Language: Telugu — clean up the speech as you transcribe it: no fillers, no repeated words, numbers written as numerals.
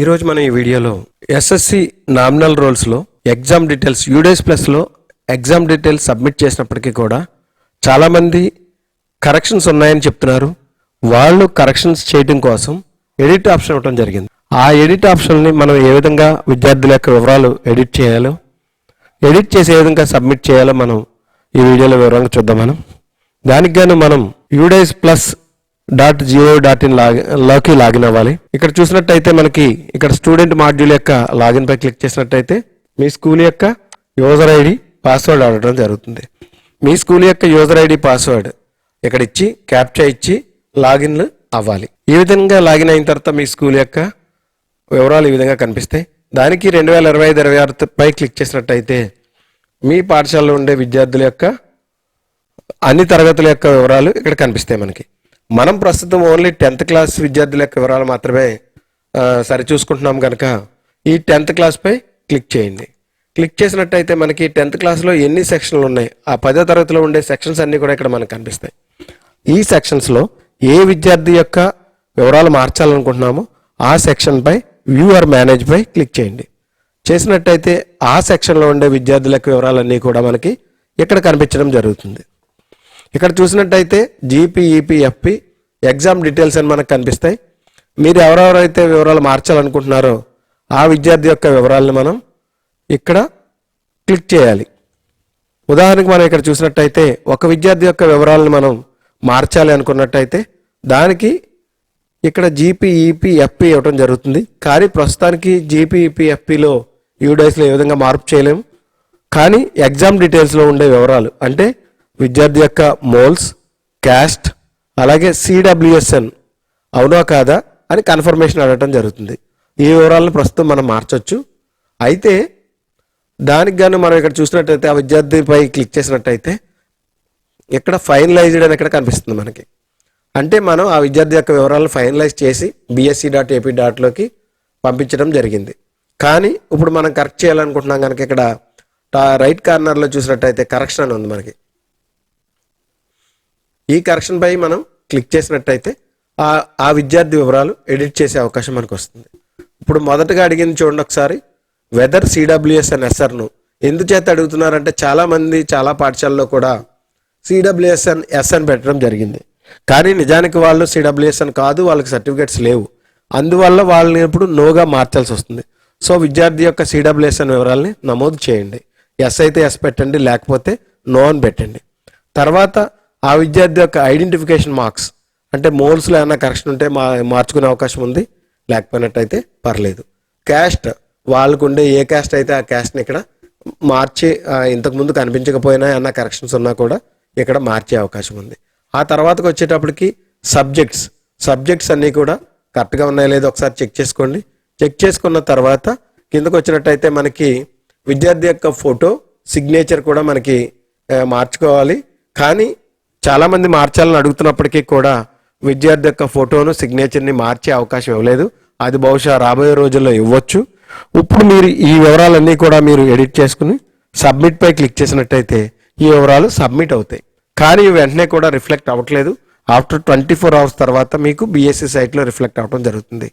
ఈరోజు మనం ఈ వీడియోలో ఎస్ఎస్సి నామినల్ రోల్స్లో ఎగ్జామ్ డీటెయిల్స్ యూడేస్ ప్లస్లో ఎగ్జామ్ డీటెయిల్స్ సబ్మిట్ చేసినప్పటికీ కూడా చాలామంది కరెక్షన్స్ ఉన్నాయని చెప్తున్నారు. వాళ్ళు కరెక్షన్స్ చేయడం కోసం ఎడిట్ ఆప్షన్ ఇవ్వడం జరిగింది. ఆ ఎడిట్ ఆప్షన్ని మనం ఏ విధంగా విద్యార్థుల యొక్క వివరాలు ఎడిట్ చేయాలో, ఎడిట్ చేసి ఏ విధంగా సబ్మిట్ చేయాలో మనం ఈ వీడియోలో వివరంగా చూద్దాం. దానికి గాను మనం udays+.go.in లోకి లాగిన్ అవ్వాలి. ఇక్కడ చూసినట్టయితే మనకి ఇక్కడ స్టూడెంట్ మాడ్యూల్ యొక్క లాగిన్ పై క్లిక్ చేసినట్టయితే మీ స్కూల్ యొక్క యూజర్ ఐడి పాస్వర్డ్ అడగడం జరుగుతుంది. మీ స్కూల్ యొక్క యూజర్ ఐడి పాస్వర్డ్ ఇక్కడ ఇచ్చి క్యాప్చా ఇచ్చి లాగిన్ అవ్వాలి. ఈ విధంగా లాగిన్ అయిన తర్వాత మీ స్కూల్ యొక్క వివరాలు ఈ విధంగా కనిపిస్తాయి. దానికి 2025-26 పై క్లిక్ చేసినట్టయితే మీ పాఠశాలలో ఉండే విద్యార్థుల యొక్క అన్ని తరగతుల యొక్క వివరాలు ఇక్కడ కనిపిస్తాయి. మనం ప్రస్తుతం ఓన్లీ 10th క్లాస్ విద్యార్థుల యొక్క వివరాలు మాత్రమే సరి చూసుకుంటున్నాం కనుక ఈ 10th క్లాస్ పై క్లిక్ చేయండి. క్లిక్ చేసినట్టయితే మనకి 10th క్లాస్లో ఎన్ని సెక్షన్లు ఉన్నాయి, ఆ 10వ తరగతిలో ఉండే సెక్షన్స్ అన్నీ కూడా ఇక్కడ మనకు కనిపిస్తాయి. ఈ సెక్షన్స్లో ఏ విద్యార్థి యొక్క వివరాలు మార్చాలనుకుంటున్నామో ఆ సెక్షన్ పై వ్యూ ఆర్ మేనేజ్ పై క్లిక్ చేయండి. చేసినట్టయితే ఆ సెక్షన్లో ఉండే విద్యార్థుల యొక్క వివరాలన్నీ కూడా మనకి ఇక్కడ కనిపించడం జరుగుతుంది. ఇక్కడ చూసినట్టయితే GPEP-FP ఎగ్జామ్ డీటెయిల్స్ అని మనకు కనిపిస్తాయి. మీరు ఎవరెవరైతే వివరాలు మార్చాలనుకుంటున్నారో ఆ విద్యార్థి యొక్క వివరాలను మనం ఇక్కడ క్లిక్ చేయాలి. ఉదాహరణకు మనం ఇక్కడ చూసినట్టయితే ఒక విద్యార్థి యొక్క వివరాలను మనం మార్చాలి అనుకున్నట్టయితే దానికి ఇక్కడ GPEP-FP ఇవ్వడం జరుగుతుంది. కానీ ప్రస్తుతానికి GPEP-FPలో యూడేస్లో ఏ విధంగా మార్పు చేయలేము. కానీ ఎగ్జామ్ డీటెయిల్స్లో ఉండే వివరాలు అంటే విద్యార్థి యొక్క మోల్స్, క్యాస్ట్, అలాగే CWSN అవునా కాదా అని కన్ఫర్మేషన్ అడగటం జరుగుతుంది. ఈ వివరాలను ప్రస్తుతం మనం మార్చవచ్చు. అయితే దానికి గాను మనం ఇక్కడ చూసినట్టయితే ఆ విద్యార్థిపై క్లిక్ చేసినట్టయితే ఇక్కడ ఫైనలైజ్డ్ అని ఇక్కడ కనిపిస్తుంది మనకి. అంటే మనం ఆ విద్యార్థి యొక్క వివరాలను ఫైనలైజ్ చేసి bsc.ap.లోకి పంపించడం జరిగింది. కానీ ఇప్పుడు మనం కరెక్ట్ చేయాలనుకుంటున్నాం కనుక ఇక్కడ రైట్ కార్నర్లో చూసినట్టయితే కరెక్షన్ అని ఉంది మనకి. ఈ కరెక్షన్ పై మనం క్లిక్ చేసినట్టయితే ఆ విద్యార్థి వివరాలు ఎడిట్ చేసే అవకాశం మనకు వస్తుంది. ఇప్పుడు మొదటగా అడిగింది చూడండి ఒకసారి, వెదర్ CWSN SRను ఎందుచేత అడుగుతున్నారంటే చాలామంది చాలా పాఠశాలలో కూడా CWSN SN పెట్టడం జరిగింది. కానీ నిజానికి వాళ్ళు CWSN కాదు, వాళ్ళకి సర్టిఫికేట్స్ లేవు. అందువల్ల వాళ్ళని ఇప్పుడు నోగా మార్చాల్సి వస్తుంది. సో విద్యార్థి యొక్క CWSN వివరాలని నమోదు చేయండి. ఎస్ అయితే ఎస్ పెట్టండి, లేకపోతే నో అని పెట్టండి. తర్వాత ఆ విద్యార్థి యొక్క ఐడెంటిఫికేషన్ మార్క్స్ అంటే మోల్స్లో ఏమైనా కరెక్షన్ ఉంటే మార్చుకునే అవకాశం ఉంది, లేకపోయినట్టయితే పర్లేదు. క్యాస్ట్ వాళ్ళకు ఉండే ఏ క్యాస్ట్ అయితే ఆ క్యాస్ట్ని ఇక్కడ మార్చి ఇంతకుముందు కనిపించకపోయినా ఏమైనా కరెక్షన్స్ ఉన్నా కూడా ఇక్కడ మార్చే అవకాశం ఉంది. ఆ తర్వాతకు వచ్చేటప్పటికి సబ్జెక్ట్స్ అన్నీ కూడా కరెక్ట్గా ఉన్నాయో లేదో ఒకసారి చెక్ చేసుకోండి. చెక్ చేసుకున్న తర్వాత కిందకు వచ్చినట్టయితే మనకి విద్యార్థి యొక్క ఫోటో, సిగ్నేచర్ కూడా మనకి మార్చుకోవాలి. కానీ చాలామంది మార్చాలని అడుగుతున్నప్పటికీ కూడా విద్యార్థి యొక్క ఫోటోను, సిగ్నేచర్ని మార్చే అవకాశం ఇవ్వలేదు. అది బహుశా రాబోయే రోజుల్లో ఇవ్వచ్చు. ఇప్పుడు మీరు ఈ వివరాలన్నీ కూడా మీరు ఎడిట్ చేసుకుని సబ్మిట్ పై క్లిక్ చేసినట్టయితే ఈ వివరాలు సబ్మిట్ అవుతాయి. కానీ వెంటనే కూడా రిఫ్లెక్ట్ అవ్వట్లేదు. ఆఫ్టర్ 24 hours తర్వాత మీకు BSc సైట్లో రిఫ్లెక్ట్ అవ్వడం జరుగుతుంది.